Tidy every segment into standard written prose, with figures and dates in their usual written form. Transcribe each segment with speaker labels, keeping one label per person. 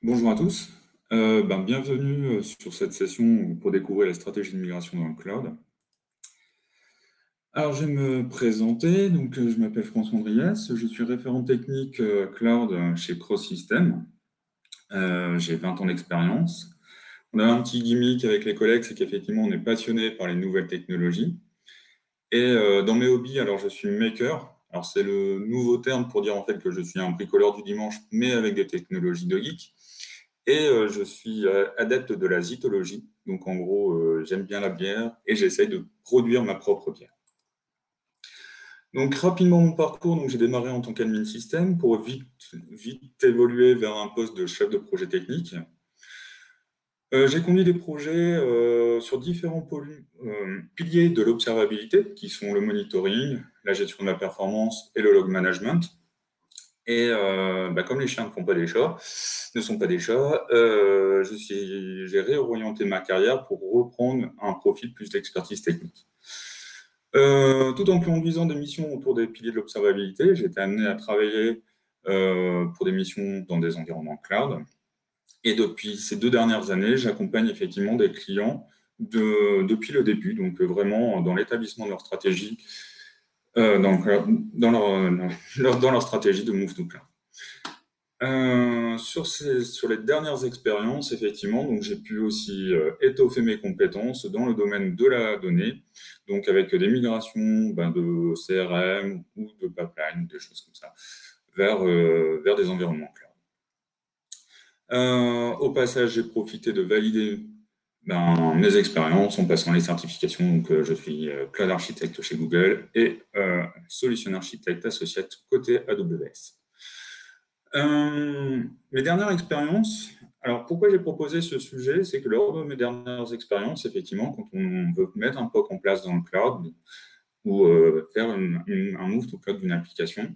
Speaker 1: Bonjour à tous. Bienvenue sur cette session pour découvrir la stratégie de migration dans le cloud. Alors, je vais me présenter. Je m'appelle François Andriès. Je suis référent technique cloud chez Cross System. J'ai 20 ans d'expérience. On a un petit gimmick avec les collègues, c'est qu'effectivement, on est passionné par les nouvelles technologies. Et dans mes hobbies, alors je suis maker. Alors, c'est le nouveau terme pour dire en fait que je suis un bricoleur du dimanche, mais avec des technologies de geek. Et je suis adepte de la zytologie. Donc, en gros, j'aime bien la bière et j'essaye de produire ma propre bière. Donc, rapidement, mon parcours, j'ai démarré en tant qu'admin système pour vite évoluer vers un poste de chef de projet technique. J'ai conduit des projets sur différents piliers de l'observabilité, qui sont le monitoring, la gestion de la performance et le log management. Et comme les chiens ne sont pas des chats, j'ai réorienté ma carrière pour reprendre un profil plus d'expertise technique. Tout en conduisant des missions autour des piliers de l'observabilité, j'ai été amené à travailler pour des missions dans des environnements cloud. Et depuis ces 2 dernières années, j'accompagne effectivement des clients depuis le début, donc vraiment dans l'établissement de leur stratégie, dans leur stratégie de move to cloud. Sur les dernières expériences, effectivement, donc j'ai pu aussi étoffer mes compétences dans le domaine de la donnée, donc avec des migrations de CRM ou de pipeline, des choses comme ça, vers des environnements cloud. Au passage, j'ai profité de valider mes expériences en passant les certifications. Donc, je suis Cloud Architect chez Google et Solution Architect Associate côté AWS. Mes dernières expériences, alors pourquoi j'ai proposé ce sujet, c'est que lors de mes dernières expériences, effectivement, quand on veut mettre un POC en place dans le cloud ou faire un move to cloud d'une application,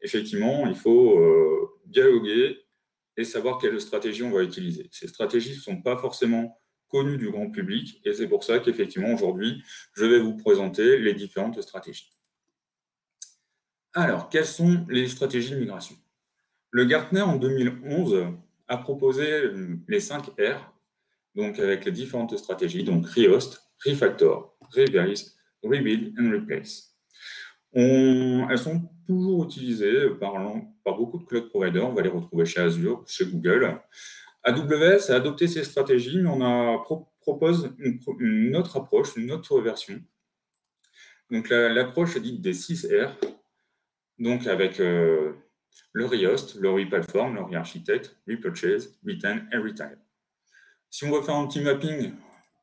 Speaker 1: effectivement, il faut dialoguer et savoir quelle stratégie on va utiliser. Ces stratégies ne sont pas forcément connues du grand public et c'est pour ça qu'effectivement, aujourd'hui, je vais vous présenter les différentes stratégies. Alors, quelles sont les stratégies de migration ? Le Gartner, en 2011, a proposé les 5 R, donc avec les différentes stratégies, donc Rehost, Refactor, Revise, Rebuild and Replace. Elles sont toujours utilisées par beaucoup de cloud providers. On va les retrouver chez Azure, chez Google. AWS a adopté ces stratégies, mais on propose une autre approche, une autre version. Donc l'approche est dite des 6 R, donc avec le Rehost, le Replatform, le Rearchitect, Repurchase, Retain et Retire. Si on veut faire un petit mapping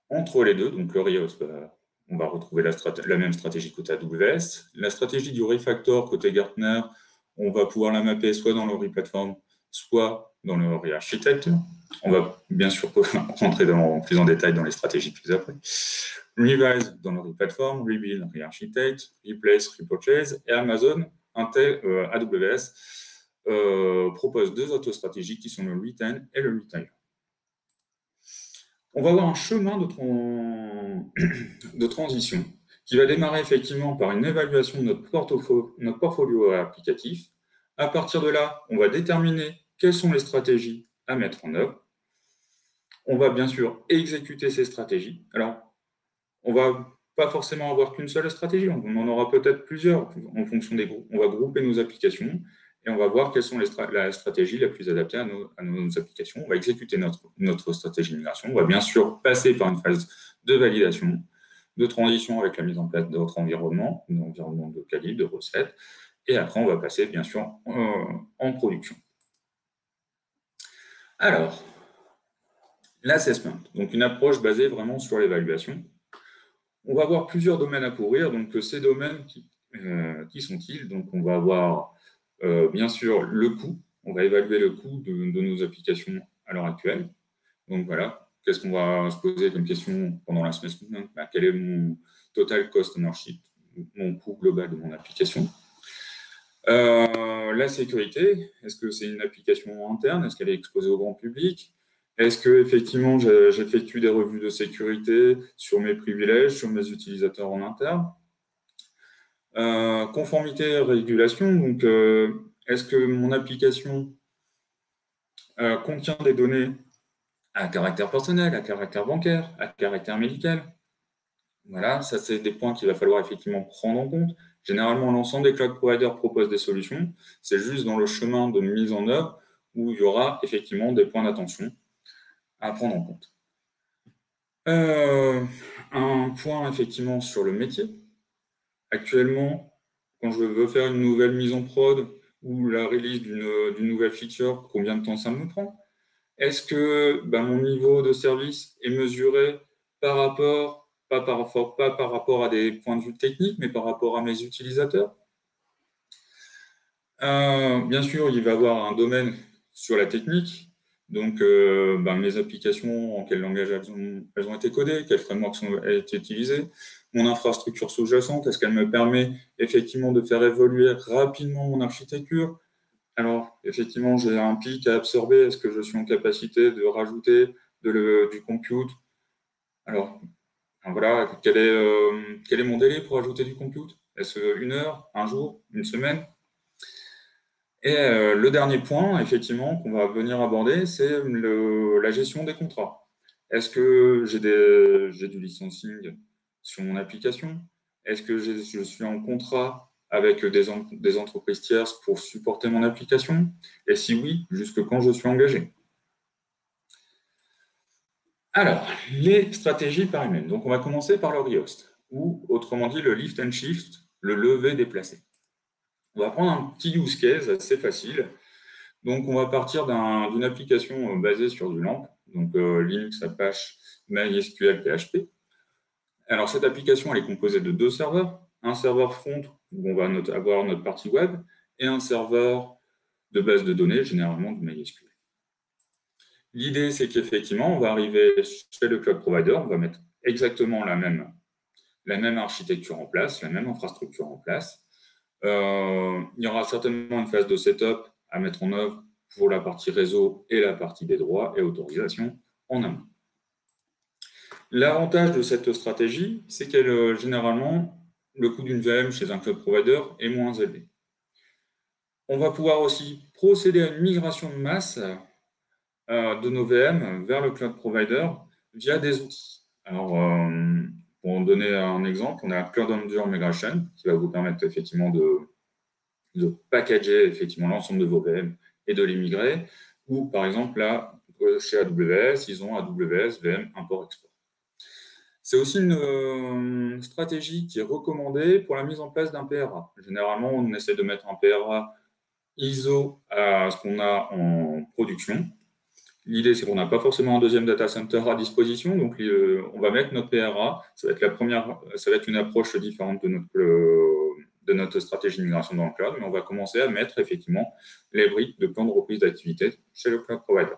Speaker 1: entre les deux, donc le Rehost, on va retrouver la même stratégie côté AWS. La stratégie du Refactor côté Gartner, on va pouvoir la mapper soit dans le Replatform, soit dans le Rearchitect. On va bien sûr rentrer plus en détail dans les stratégies plus après. Revise dans le Replatform, Rebuild, Rearchitect, Replace, Repurchase, et Amazon, AWS, propose 2 autres stratégies qui sont le Retain et le Retire. On va avoir un chemin de transition qui va démarrer effectivement par une évaluation de notre portfolio applicatif. À partir de là, on va déterminer quelles sont les stratégies à mettre en œuvre. On va bien sûr exécuter ces stratégies. Alors, on va pas forcément avoir qu'une seule stratégie, on en aura peut-être plusieurs en fonction des groupes. On va grouper nos applications et on va voir quelles sont la stratégie la plus adaptée à nos applications. On va exécuter notre stratégie de migration. On va bien sûr passer par une phase de validation, de transition avec la mise en place de notre environnement, un environnement de calibre, de recettes, et après on va passer bien sûr en production. Alors, l'assessment, donc une approche basée vraiment sur l'évaluation. On va avoir plusieurs domaines à couvrir. Donc, ces domaines, qui sont-ils? Donc, on va avoir bien sûr le coût. On va évaluer le coût de nos applications à l'heure actuelle. Donc, voilà. Qu'est-ce qu'on va se poser comme question pendant l'assessment? Quel est mon total cost ownership, mon coût global de mon application? La sécurité, est-ce que c'est une application interne? Est-ce qu'elle est exposée au grand public? Est-ce que effectivement j'effectue des revues de sécurité sur mes privilèges, sur mes utilisateurs en interne? Conformité et régulation, donc est-ce que mon application contient des données à caractère personnel, à caractère bancaire, à caractère médical. Voilà, ça c'est des points qu'il va falloir effectivement prendre en compte. Généralement, l'ensemble des cloud providers proposent des solutions. C'est juste dans le chemin de mise en œuvre où il y aura effectivement des points d'attention à prendre en compte. Un point effectivement sur le métier. Actuellement, quand je veux faire une nouvelle mise en prod ou la release d'une nouvelle feature, combien de temps ça me prend? Est-ce que mon niveau de service est mesuré par rapport, pas par rapport à des points de vue techniques, mais par rapport à mes utilisateurs? Bien sûr, il va y avoir un domaine sur la technique. Donc, mes applications, en quel langage elles ont été codées, quels frameworks ont été utilisés, mon infrastructure sous-jacente, est-ce qu'elle me permet effectivement de faire évoluer rapidement mon architecture? Alors, effectivement, j'ai un pic à absorber. Est-ce que je suis en capacité de rajouter du compute? Alors, voilà, quel est mon délai pour ajouter du compute? Est-ce une heure, un jour, une semaine? Et le dernier point, effectivement, qu'on va venir aborder, c'est la gestion des contrats. Est-ce que j'ai du licensing sur mon application? Est-ce que je suis en contrat avec des entreprises tierces pour supporter mon application? Et si oui, jusque quand je suis engagé? Alors, les stratégies par email. Donc, on va commencer par le rehost, ou autrement dit le lift and shift, le lever déplacé. On va prendre un petit use case assez facile. Donc, on va partir d'une application basée sur du LAMP, donc Linux, Apache, MySQL, PHP. Alors, cette application, elle est composée de deux serveurs. Un serveur front, où on va avoir notre partie web, et un serveur de base de données, généralement du MySQL. L'idée, c'est qu'effectivement, on va arriver chez le cloud provider, on va mettre exactement la même architecture en place, la même infrastructure en place. Il y aura certainement une phase de setup à mettre en œuvre pour la partie réseau et la partie des droits et autorisations en amont. L'avantage de cette stratégie, c'est qu'elle, généralement, le coût d'une VM chez un cloud provider est moins élevé. On va pouvoir aussi procéder à une migration de masse de nos VM vers le cloud provider via des outils. Alors, pour donner un exemple, on a Cloud Endure Migration qui va vous permettre effectivement de packager effectivement l'ensemble de vos VM et de les migrer. Ou par exemple, là, chez AWS, ils ont AWS VM Import-Export. C'est aussi une stratégie qui est recommandée pour la mise en place d'un PRA. Généralement, on essaie de mettre un PRA ISO à ce qu'on a en production. L'idée, c'est qu'on n'a pas forcément un deuxième data center à disposition, donc on va mettre notre PRA. Ça va être une approche différente de notre stratégie de migration dans le cloud, mais on va commencer à mettre effectivement les briques de plan de reprise d'activité chez le cloud provider.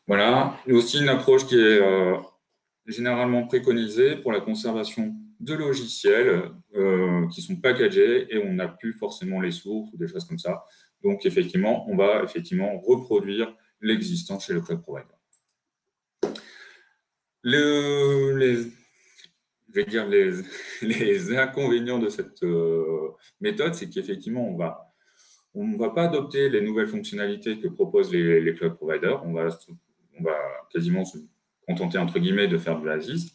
Speaker 1: Voilà, et aussi une approche qui est généralement préconisée pour la conservation de logiciels qui sont packagés et on n'a plus forcément les sources ou des choses comme ça. Donc, effectivement, on va reproduire l'existant chez le cloud provider. Les inconvénients de cette méthode, c'est qu'effectivement, on ne va pas adopter les nouvelles fonctionnalités que proposent les cloud providers. On va quasiment se contenter, entre guillemets, de faire de l'ASIS.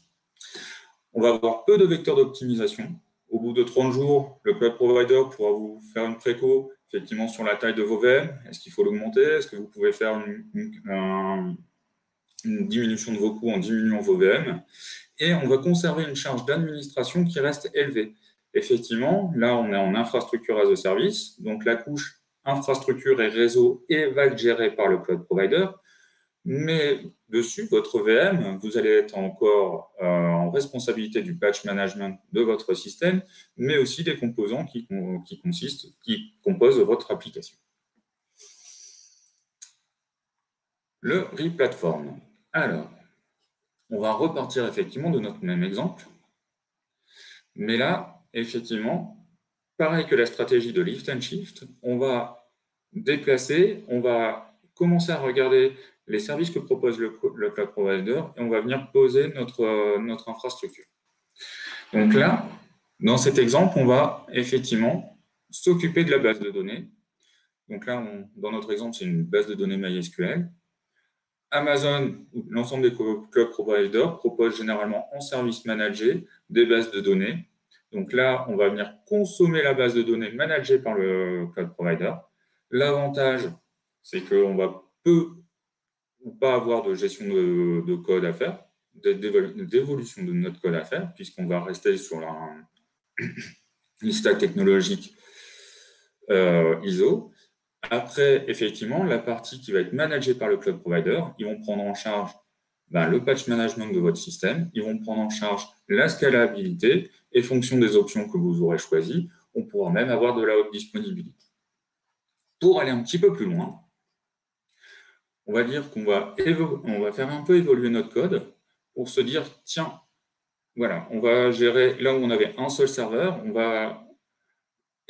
Speaker 1: On va avoir peu de vecteurs d'optimisation. Au bout de 30 jours, le cloud provider pourra vous faire une préco effectivement sur la taille de vos VM. Est-ce qu'il faut l'augmenter? Est-ce que vous pouvez faire une diminution de vos coûts en diminuant vos VM? Et on va conserver une charge d'administration qui reste élevée. Effectivement, là, on est en infrastructure as a service, donc la couche infrastructure et réseau va être gérée par le cloud provider, mais dessus, votre VM, vous allez être encore en responsabilité du patch management de votre système, mais aussi des composants qui composent votre application. Le replatform. Alors, on va repartir effectivement de notre même exemple. Mais là, effectivement, pareil que la stratégie de lift and shift, on va déplacer, on va commencer à regarder les services que propose le cloud provider et on va venir poser notre infrastructure. Donc là, dans cet exemple, on va effectivement s'occuper de la base de données. Donc là, dans notre exemple, c'est une base de données MySQL. Amazon, l'ensemble des cloud providers, proposent généralement en service managé des bases de données. Donc là, on va venir consommer la base de données managée par le cloud provider. L'avantage, c'est qu'on va peu ou pas avoir de gestion de code à faire, d'évolution de notre code à faire, puisqu'on va rester sur une stack technologique ISO. Après, effectivement, la partie qui va être managée par le cloud provider, ils vont prendre en charge le patch management de votre système, ils vont prendre en charge la scalabilité et fonction des options que vous aurez choisies, on pourra même avoir de la haute disponibilité. Pour aller un petit peu plus loin, on va dire qu'on va faire un peu évoluer notre code pour se dire, tiens, voilà, on va gérer, là où on avait un seul serveur, on va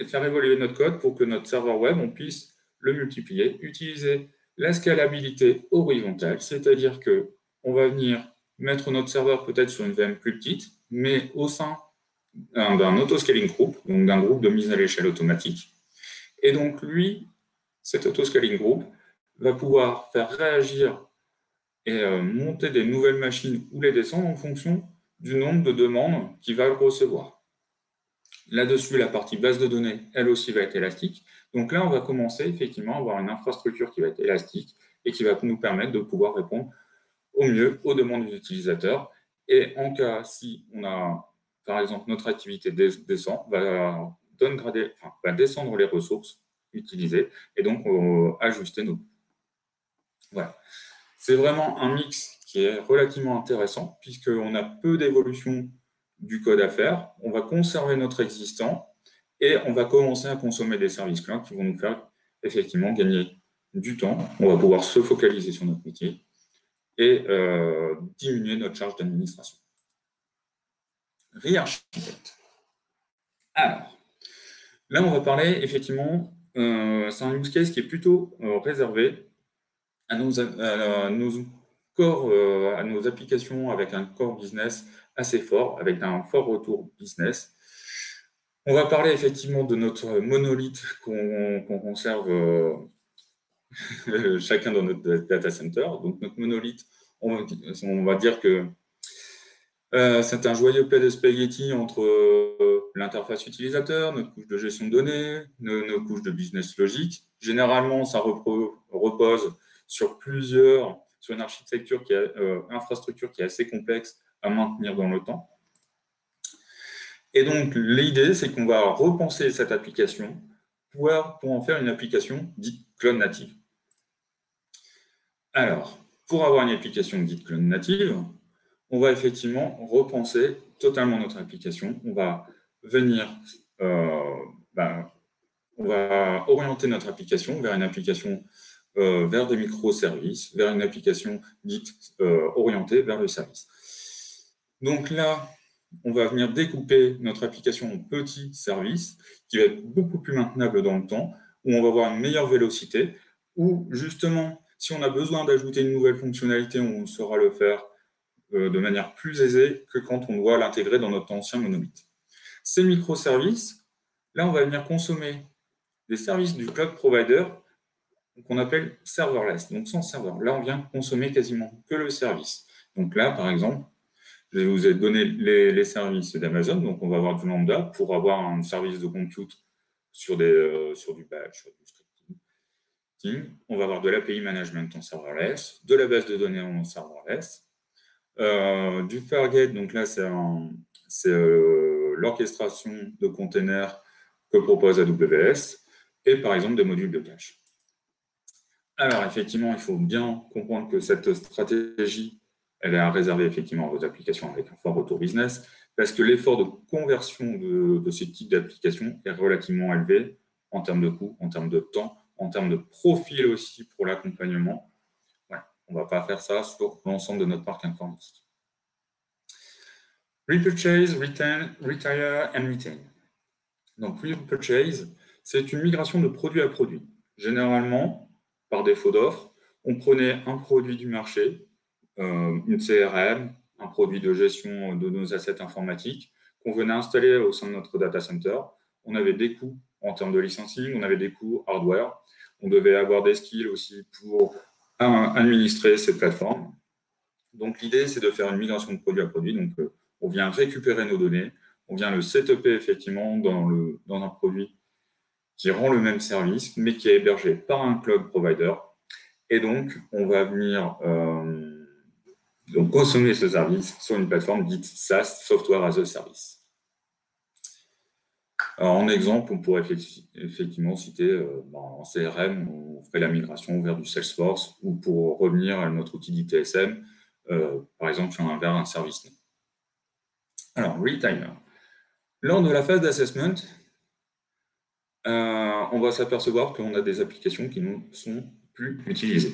Speaker 1: faire évoluer notre code pour que notre serveur web, on puisse le multiplier, utiliser la scalabilité horizontale, c'est-à-dire qu'on va venir mettre notre serveur peut-être sur une VM plus petite, mais au sein d'un auto-scaling group, donc d'un groupe de mise à l'échelle automatique. Et donc, lui, cet auto-scaling group, va pouvoir faire réagir et monter des nouvelles machines ou les descendre en fonction du nombre de demandes qu'il va recevoir. Là-dessus, la partie base de données, elle aussi, va être élastique. Donc là, on va commencer effectivement à avoir une infrastructure qui va être élastique et qui va nous permettre de pouvoir répondre au mieux aux demandes des utilisateurs. Et en cas, si on a, par exemple, notre activité descend, va descendre les ressources utilisées et donc ajuster nos coûts. Voilà. C'est vraiment un mix qui est relativement intéressant puisqu'on a peu d'évolution du code à faire. On va conserver notre existant et on va commencer à consommer des services cloud qui vont nous faire effectivement gagner du temps. On va pouvoir se focaliser sur notre métier et diminuer notre charge d'administration. Re-architecte. Alors, là, on va parler effectivement, c'est un use case qui est plutôt réservé à nos applications avec un core business assez fort, avec un fort retour business. On va parler effectivement de notre monolithe qu'on conserve chacun dans notre data center. Donc notre monolithe, on va dire que c'est un joyeux plat de spaghetti entre l'interface utilisateur, notre couche de gestion de données, nos couches de business logique. Généralement, ça repose sur une architecture infrastructure qui est assez complexe à maintenir dans le temps. Et donc, l'idée, c'est qu'on va repenser cette application pour en faire une application dite cloud native. Alors, pour avoir une application dite cloud native, on va effectivement repenser totalement notre application. On va venir, on va orienter notre application vers une application vers des microservices, vers une application dite orientée vers le service. Donc là, on va venir découper notre application en petits services qui va être beaucoup plus maintenable dans le temps, où on va avoir une meilleure vélocité, où justement, si on a besoin d'ajouter une nouvelle fonctionnalité, on saura le faire de manière plus aisée que quand on doit l'intégrer dans notre ancien monolithe. Ces microservices, là, on va venir consommer des services du cloud provider qu'on appelle serverless, donc sans serveur. Là, on vient consommer quasiment que le service. Donc là, par exemple, je vous ai donné les services d'Amazon, donc on va avoir du lambda pour avoir un service de compute sur du batch, sur du scripting. On va avoir de l'API management en serverless, de la base de données en serverless, du Fargate, donc là c'est l'orchestration de containers que propose AWS, et par exemple des modules de cache. Alors effectivement, il faut bien comprendre que cette stratégie, elle est à réserver effectivement à vos applications avec un fort retour business, parce que l'effort de conversion de ce type d'application est relativement élevé en termes de coût, en termes de temps, en termes de profil aussi pour l'accompagnement. Voilà. On ne va pas faire ça sur l'ensemble de notre parc informatique. Repurchase, retire and retain. Donc, repurchase, c'est une migration de produit à produit. Généralement, par défaut d'offre, on prenait un produit du marché, une CRM, un produit de gestion de nos assets informatiques qu'on venait installer au sein de notre data center. On avait des coûts en termes de licensing, on avait des coûts hardware. on devait avoir des skills aussi pour administrer ces plateformes. Donc, l'idée, c'est de faire une migration de produit à produit. Donc, on vient récupérer nos données, on vient le setuper effectivement dans un produit qui rend le même service, mais qui est hébergé par un cloud provider. Et donc, on va venir donc consommer ce service sur une plateforme dite SaaS, Software as a Service. Alors, en exemple, on pourrait effectivement citer en CRM, on ferait la migration vers du Salesforce, ou pour revenir à notre outil d'ITSM, par exemple vers un service nom. Alors, Retimer. Lors de la phase d'assessment, on va s'apercevoir qu'on a des applications qui ne sont plus utilisées.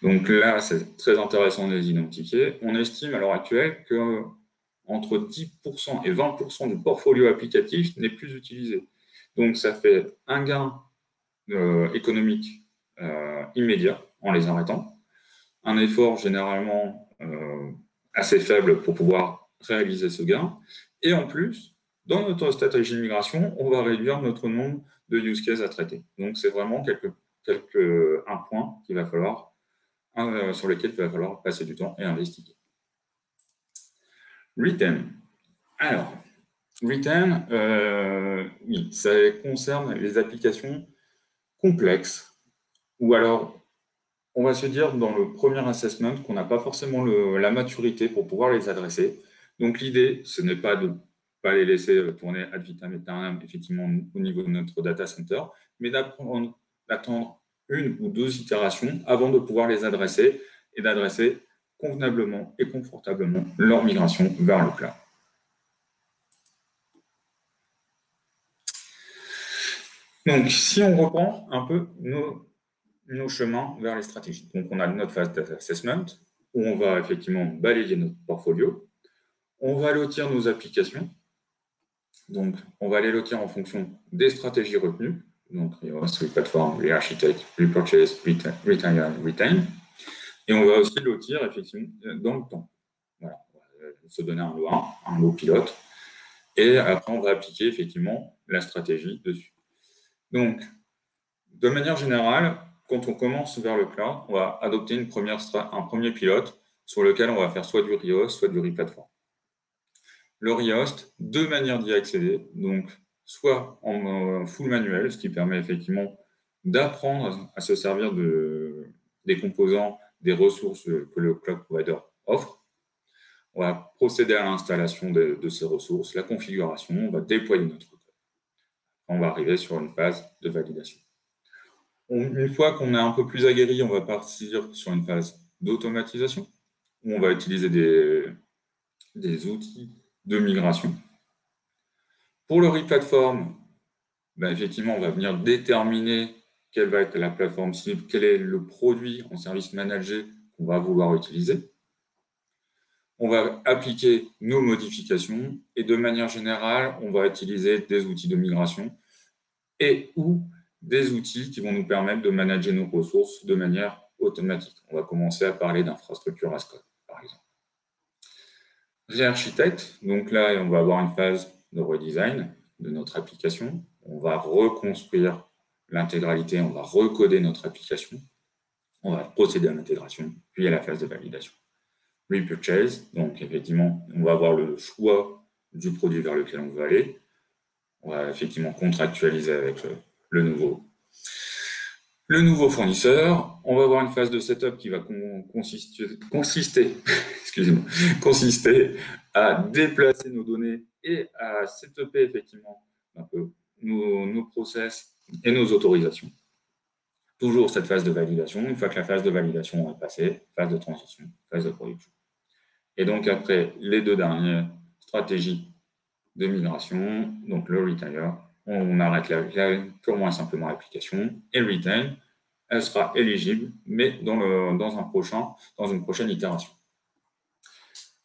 Speaker 1: Donc là, c'est très intéressant de les identifier. On estime à l'heure actuelle qu'entre 10% et 20% du portfolio applicatif n'est plus utilisé. Donc ça fait un gain économique immédiat en les arrêtant, un effort généralement assez faible pour pouvoir réaliser ce gain, et en plus, dans notre stratégie de migration, on va réduire notre nombre de use cases à traiter. Donc c'est vraiment un point qu'il va falloir sur lesquels il va falloir passer du temps et investiguer. Retain. Alors, Retain, oui, ça concerne les applications complexes, ou alors, on va se dire dans le premier assessment qu'on n'a pas forcément la maturité pour pouvoir les adresser. Donc, l'idée, ce n'est pas de pas les laisser tourner ad vitam aeternam, effectivement, au niveau de notre data center, mais d'attendre une ou deux itérations avant de pouvoir les adresser et d'adresser convenablement et confortablement leur migration vers le cloud. Donc, si on reprend un peu nos chemins vers les stratégies. Donc, on a notre phase d'assessment où on va effectivement balayer notre portfolio. On va lotir nos applications. Donc, on va les lotir en fonction des stratégies retenues. Donc, re-platform, re-architect, re-purchase, retain. Et on va aussi lotir effectivement dans le temps. Voilà. On va se donner un lot 1, un lot pilote. Et après, on va appliquer effectivement la stratégie dessus. Donc, de manière générale, quand on commence vers le cloud, on va adopter un premier pilote sur lequel on va faire soit du rehost, soit du re-platform. Le rehost, deux manières d'y accéder. Donc, soit en full manuel, ce qui permet effectivement d'apprendre à se servir des composants, des ressources que le cloud provider offre. On va procéder à l'installation de ces ressources, la configuration, on va déployer notre code. On va arriver sur une phase de validation. Une fois qu'on est un peu plus aguerri, on va partir sur une phase d'automatisation, où on va utiliser des outils de migration. Pour le re-platform, effectivement, on va venir déterminer quelle va être la plateforme cible, quel est le produit en service managé qu'on va vouloir utiliser. On va appliquer nos modifications et de manière générale, on va utiliser des outils de migration et ou des outils qui vont nous permettre de manager nos ressources de manière automatique. On va commencer à parler d'infrastructure as code, par exemple. Re-architect, donc là, on va avoir une phase de redesign de notre application. On va reconstruire l'intégralité, on va recoder notre application. On va procéder à l'intégration, puis à la phase de validation. Repurchase, donc effectivement, on va avoir le choix du produit vers lequel on veut aller. On va effectivement contractualiser avec le nouveau fournisseur. On va avoir une phase de setup qui va consister à déplacer nos données et à setuper effectivement un peu nos process et nos autorisations. Toujours cette phase de validation. Une fois que la phase de validation est passée, phase de transition, phase de production. Et donc après les deux dernières stratégies de migration, donc le retire, on arrête purement et simplement l'application, et le retain, elle sera éligible, mais dans une prochaine itération.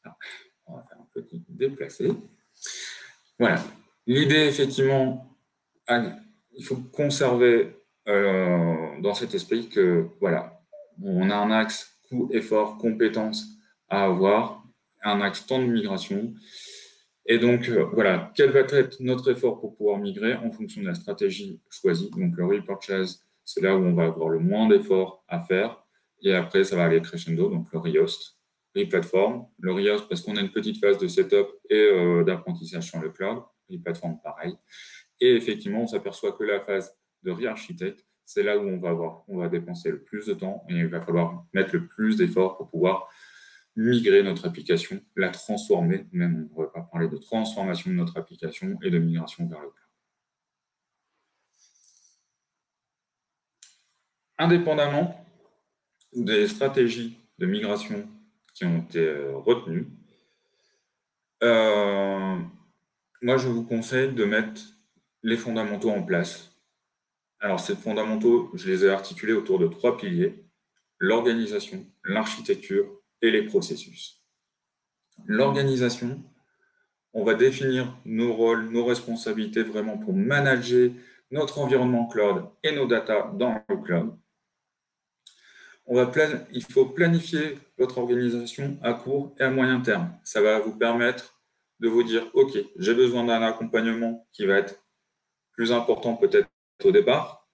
Speaker 1: Alors, on va faire un petit déplacé. Voilà. L'idée, effectivement, il faut conserver dans cet esprit que, voilà, on a un axe coût, effort, compétences à avoir, un axe temps de migration. Et donc, voilà, quel va être notre effort pour pouvoir migrer en fonction de la stratégie choisie. Donc, le repurchase, C'est là où on va avoir le moins d'efforts à faire. Et après, ça va aller crescendo, donc le rehost, replatform. Le rehost, parce qu'on a une petite phase de setup et d'apprentissage sur le cloud. Replatform, pareil. Et effectivement, on s'aperçoit que la phase de re-architecte, c'est là où on va dépenser le plus de temps et il va falloir mettre le plus d'efforts pour pouvoir migrer notre application, la transformer, même on ne va pas parler de transformation de notre application et de migration vers le cloud. Indépendamment des stratégies de migration qui ont été retenues, moi je vous conseille de mettre les fondamentaux en place. Alors ces fondamentaux, je les ai articulés autour de 3 piliers: l'organisation, l'architecture et les processus. L'organisation, on va définir nos rôles, nos responsabilités vraiment pour manager notre environnement cloud et nos data dans le cloud. Il faut planifier votre organisation à court et à moyen terme. Ça va vous permettre de vous dire, OK, j'ai besoin d'un accompagnement qui va être plus important peut-être au départ.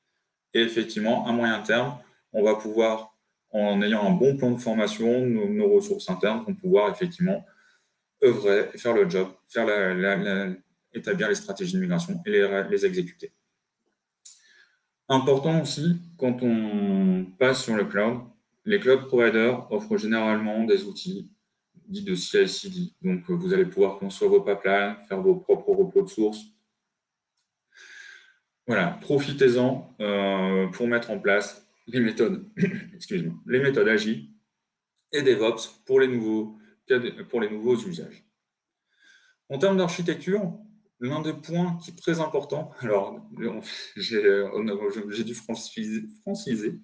Speaker 1: Et effectivement, à moyen terme, on va pouvoir, en ayant un bon plan de formation, nos ressources internes vont pouvoir effectivement œuvrer, faire le job, établir les stratégies de migration et les exécuter. Important aussi, quand on passe sur le cloud, les cloud providers offrent généralement des outils dits de CI/CD. Donc, vous allez pouvoir construire vos pipelines, faire vos propres repos de source. Voilà, profitez-en pour mettre en place les méthodes, les méthodes agiles et DevOps pour les nouveaux usages. En termes d'architecture, l'un des points qui est très important, alors j'ai dû franciser,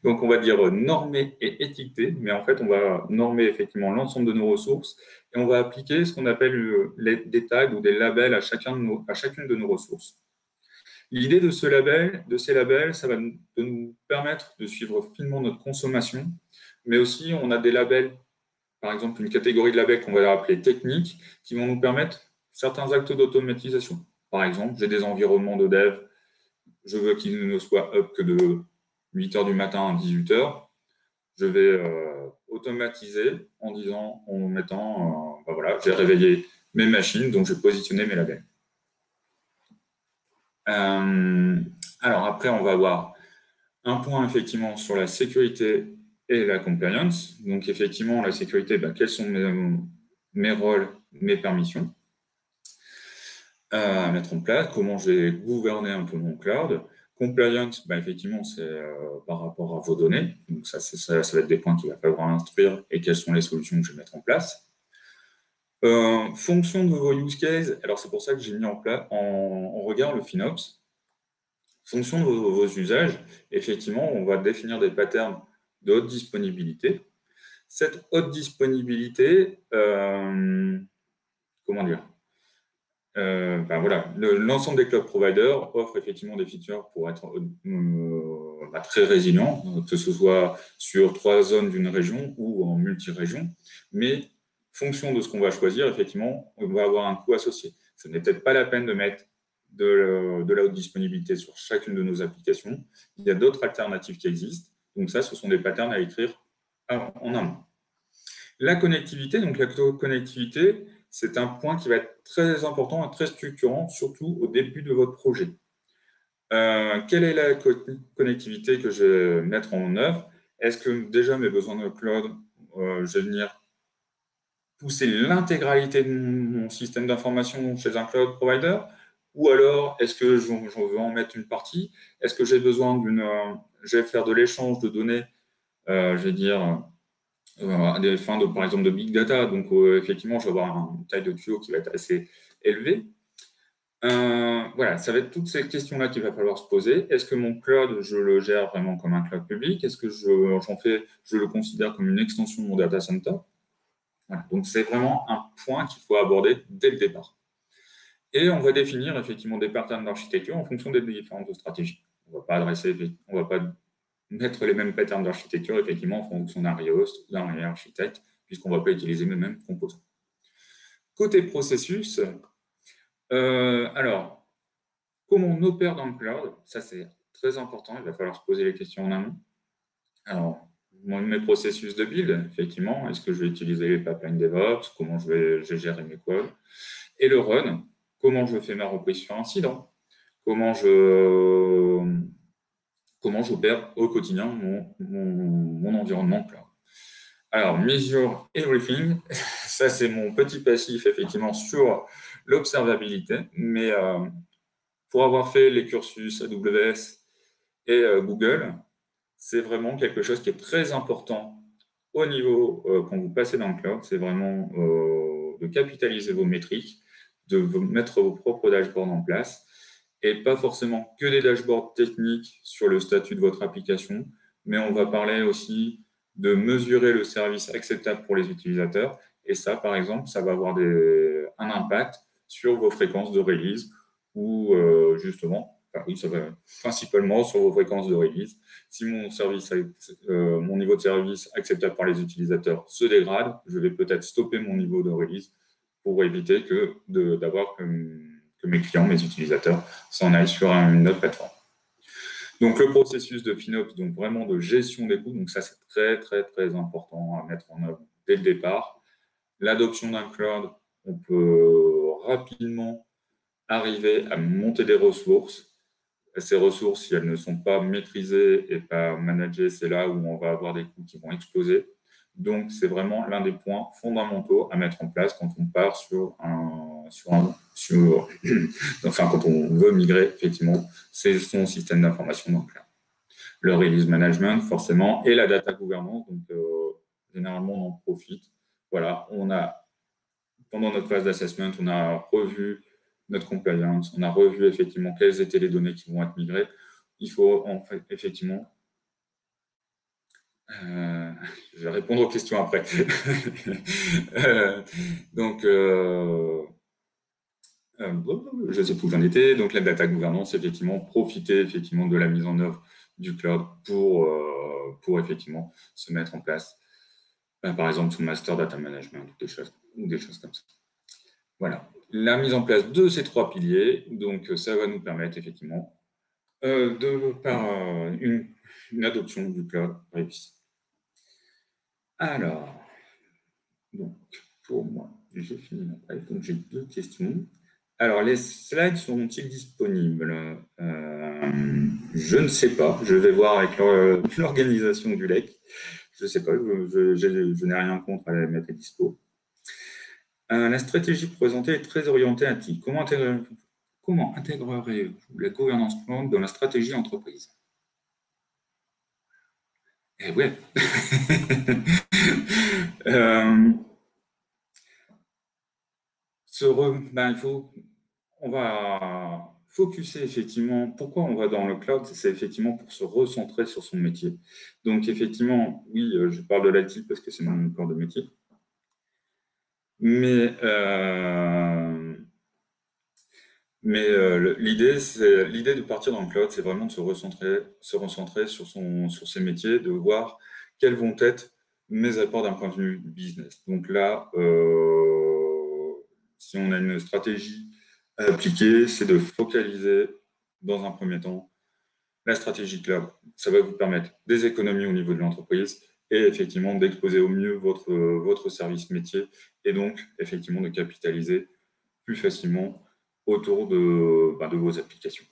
Speaker 1: donc on va dire normer et étiqueter, mais en fait on va normer effectivement l'ensemble de nos ressources et on va appliquer ce qu'on appelle des tags ou des labels à chacune de nos ressources. L'idée de ces labels, ça va nous permettre de suivre finement notre consommation, mais aussi on a des labels, par exemple une catégorie de labels qu'on va appeler techniques, qui vont nous permettre certains actes d'automatisation. Par exemple, j'ai des environnements de dev, je veux qu'ils ne soient up que de 8 heures du matin à 18 heures. Je vais automatiser en mettant, voilà, j'ai réveillé mes machines, donc je vais positionner mes labels. Alors après, on va avoir un point effectivement sur la sécurité et la compliance. Donc effectivement, la sécurité, quels sont mes rôles, mes permissions à mettre en place, comment je vais gouverner un peu mon cloud. Compliance, effectivement, c'est par rapport à vos données. Donc ça va être des points qu'il va falloir instruire et quelles sont les solutions que je vais mettre en place. Fonction de vos use cases, alors c'est pour ça que j'ai mis en regard le FinOps. Fonction de vos usages, effectivement, on va définir des patterns de haute disponibilité. Cette haute disponibilité, comment dire, voilà, l'ensemble des cloud providers offre effectivement des features pour être très résilients, que ce soit sur 3 zones d'une région ou en multi-région, mais fonction de ce qu'on va choisir, effectivement, on va avoir un coût associé. Ce n'est peut-être pas la peine de mettre de la haute disponibilité sur chacune de nos applications. Il y a d'autres alternatives qui existent. Donc ça, ce sont des patterns à écrire en amont. La connectivité, c'est un point qui va être très important et très structurant, surtout au début de votre projet. Quelle est la connectivité que je vais mettre en œuvre? Est-ce que déjà mes besoins de cloud, je vais venir pousser l'intégralité de mon système d'information chez un cloud provider? Ou alors, est-ce que je veux en mettre une partie? Est-ce que j'ai besoin je vais faire de l'échange de données, je vais dire, à des fins, par exemple, de big data. Donc, effectivement, je vais avoir une taille de tuyau qui va être assez élevée. Voilà, ça va être toutes ces questions-là qu'il va falloir se poser. Est-ce que mon cloud, je le gère vraiment comme un cloud public? Est-ce que je le considère comme une extension de mon data center? Voilà. Donc, c'est vraiment un point qu'il faut aborder dès le départ. Et on va définir effectivement des patterns d'architecture en fonction des différentes stratégies. On va pas mettre les mêmes patterns d'architecture effectivement en fonction d'un rehost, d'un architecte, puisqu'on ne va pas utiliser les mêmes composants. Côté processus, alors, comment on opère dans le cloud, ça c'est très important, il va falloir se poser les questions en amont. Alors, mes processus de build, effectivement, est-ce que je vais utiliser les pipelines DevOps, comment je vais gérer mes quals, et le run, comment je fais ma reprise sur incident, comment j'opère au quotidien mon environnement cloud. Alors, measure everything, ça c'est mon petit passif effectivement sur l'observabilité, mais pour avoir fait les cursus AWS et Google, c'est vraiment quelque chose qui est très important au niveau, quand vous passez dans le cloud, c'est vraiment de capitaliser vos métriques, de mettre vos propres dashboards en place, et pas forcément que des dashboards techniques sur le statut de votre application, mais on va parler aussi de mesurer le service acceptable pour les utilisateurs. Et ça, par exemple, ça va avoir un impact sur vos fréquences de release ou justement, enfin, oui, ça va principalement sur vos fréquences de release. Si mon niveau de service acceptable par les utilisateurs se dégrade, je vais peut-être stopper mon niveau de release pour éviter d'avoir que mes clients, mes utilisateurs, s'en aillent sur une autre plateforme. Donc, le processus de FinOps, donc vraiment de gestion des coûts, donc ça, c'est très, très, très important à mettre en œuvre dès le départ. L'adoption d'un cloud, on peut rapidement arriver à monter des ressources. Ces ressources, si elles ne sont pas maîtrisées et pas managées, c'est là où on va avoir des coûts qui vont exploser. Donc, c'est vraiment l'un des points fondamentaux à mettre en place quand on part enfin, quand on veut migrer, effectivement, c'est son système d'information dans le cloud. Le release management, forcément, et la data governance. Donc, généralement, on en profite. Voilà, pendant notre phase d'assessment, on a revu notre compliance, on a revu effectivement quelles étaient les données qui vont être migrées. Il faut en fait effectivement... je vais répondre aux questions après. Donc, je sais plus où j'en étais. Donc, la data governance, effectivement, profiter effectivement de la mise en œuvre du cloud pour effectivement se mettre en place, par exemple, son master data management ou des choses comme ça. Voilà, la mise en place de ces 3 piliers, donc ça va nous permettre effectivement une adoption du cloud réussie. Alors, donc pour moi, j'ai fini ma bref, donc j'ai 2 questions. Alors, les slides seront-ils disponibles? Je ne sais pas, je vais voir avec l'organisation du LEC. Je ne sais pas, je n'ai rien contre à les mettre à dispo. La stratégie présentée est très orientée à TI. Comment intégrerez-vous la gouvernance cloud dans la stratégie entreprise? Eh ouais. On va focuser effectivement. Pourquoi on va dans le cloud? C'est effectivement pour se recentrer sur son métier. Donc effectivement, oui, je parle de l'IT parce que c'est mon corps de métier. Mais l'idée de partir dans le cloud, c'est vraiment de se recentrer sur ses métiers, de voir quels vont être mes apports d'un point de vue business. Donc là, si on a une stratégie à appliquer, c'est de focaliser dans un premier temps la stratégie cloud. Ça va vous permettre des économies au niveau de l'entreprise et effectivement d'exposer au mieux votre service métier et donc effectivement de capitaliser plus facilement autour de vos applications.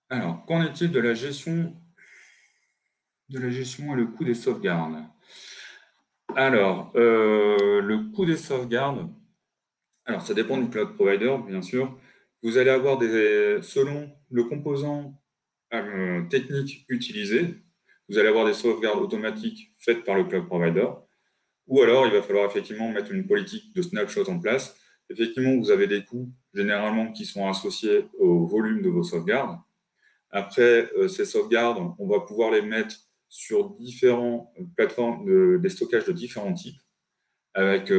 Speaker 1: Alors, qu'en est-il de la gestion et le coût des sauvegardes? Alors, le coût des sauvegardes, alors ça dépend du cloud provider, bien sûr. Vous allez avoir selon le composant technique utilisé, vous allez avoir des sauvegardes automatiques faites par le cloud provider, ou alors il va falloir effectivement mettre une politique de snapshot en place. Effectivement, vous avez des coûts généralement qui sont associés au volume de vos sauvegardes. Après, ces sauvegardes, on va pouvoir les mettre sur différentes plateformes, des stockages de différents types, avec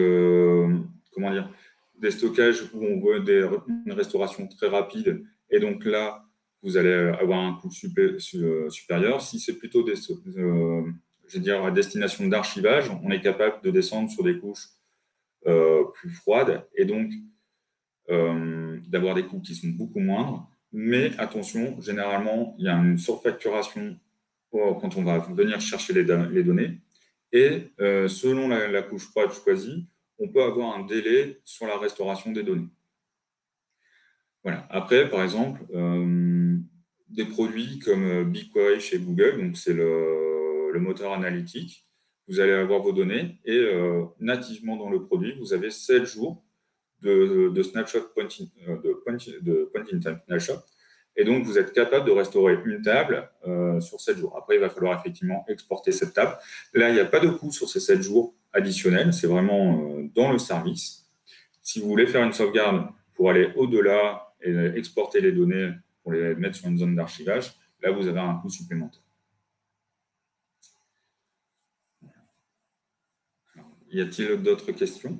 Speaker 1: des stockages où on veut une restauration très rapide. Et donc là, vous allez avoir un coût supérieur. Si c'est plutôt à destination d'archivage, on est capable de descendre sur des couches plus froides et donc d'avoir des coûts qui sont beaucoup moindres. Mais attention, généralement, il y a une surfacturation quand on va venir chercher les données. Et selon la couche froide choisie, on peut avoir un délai sur la restauration des données. Voilà. Après, par exemple, des produits comme BigQuery chez Google, donc c'est le moteur analytique, vous allez avoir vos données et nativement dans le produit, vous avez 7 jours de snapshot point in time snapshot. Et donc, vous êtes capable de restaurer une table sur 7 jours. Après, il va falloir effectivement exporter cette table. Là, il n'y a pas de coût sur ces 7 jours additionnels. C'est vraiment dans le service. Si vous voulez faire une sauvegarde pour aller au-delà et exporter les données pour les mettre sur une zone d'archivage, là, vous avez un coût supplémentaire. Alors, y a-t-il d'autres questions?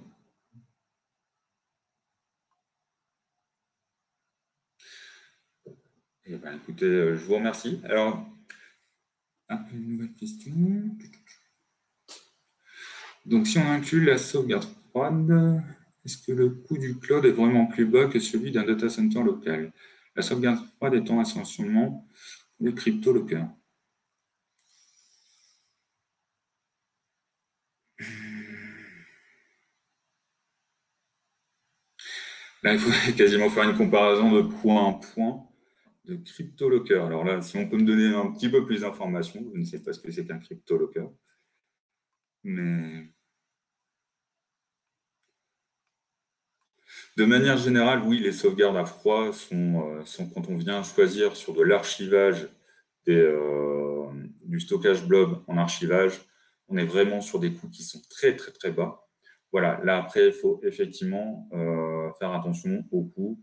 Speaker 1: Eh ben, écoutez, je vous remercie. Alors, une nouvelle question. Donc, si on inclut la sauvegarde froide, est-ce que le coût du cloud est vraiment plus bas que celui d'un data center local? La sauvegarde froide étant essentiellement des crypto-lockers. Là, il faudrait quasiment faire une comparaison de point en point de crypto-locker. Alors là, si on peut me donner un petit peu plus d'informations, je ne sais pas ce que c'est qu'un crypto-locker. Mais de manière générale, oui, les sauvegardes à froid sont quand on vient choisir sur de l'archivage du stockage blob en archivage, on est vraiment sur des coûts qui sont très, très, très bas. Voilà, là, après, il faut effectivement faire attention aux coûts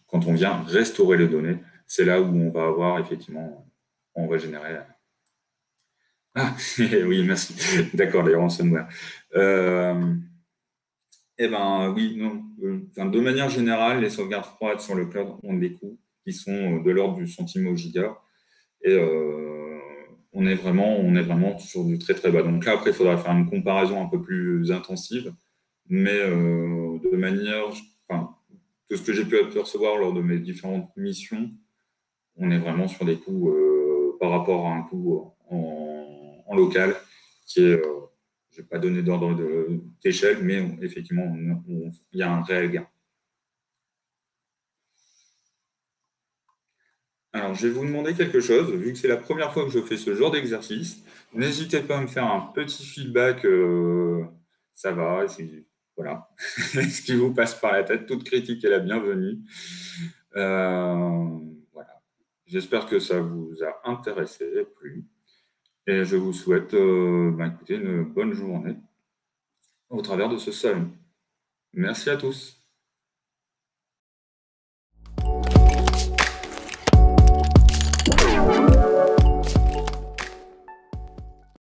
Speaker 1: quand on vient restaurer les données. C'est là où on va avoir effectivement, on va générer. Ah, oui, merci. D'accord, les ransomware. Eh ben oui, non. Enfin, de manière générale, les sauvegardes froides sur le cloud ont des coûts qui sont de l'ordre du centime au giga. Et on est vraiment sur du très très bas. Donc là, après, il faudra faire une comparaison un peu plus intensive. Mais de manière, enfin, tout ce que j'ai pu apercevoir lors de mes différentes missions, on est vraiment sur des coûts par rapport à un coût en local qui est, je ne vais pas donner d'ordre d'échelle, mais effectivement, il y a un réel gain. Alors, je vais vous demander quelque chose, vu que c'est la première fois que je fais ce genre d'exercice, n'hésitez pas à me faire un petit feedback, ça va, voilà, ce qui vous passe par la tête, toute critique est la bienvenue. Voilà. J'espère que ça vous a intéressé, plu, et je vous souhaite écoutez, une bonne journée au travers de ce salon. Merci à tous.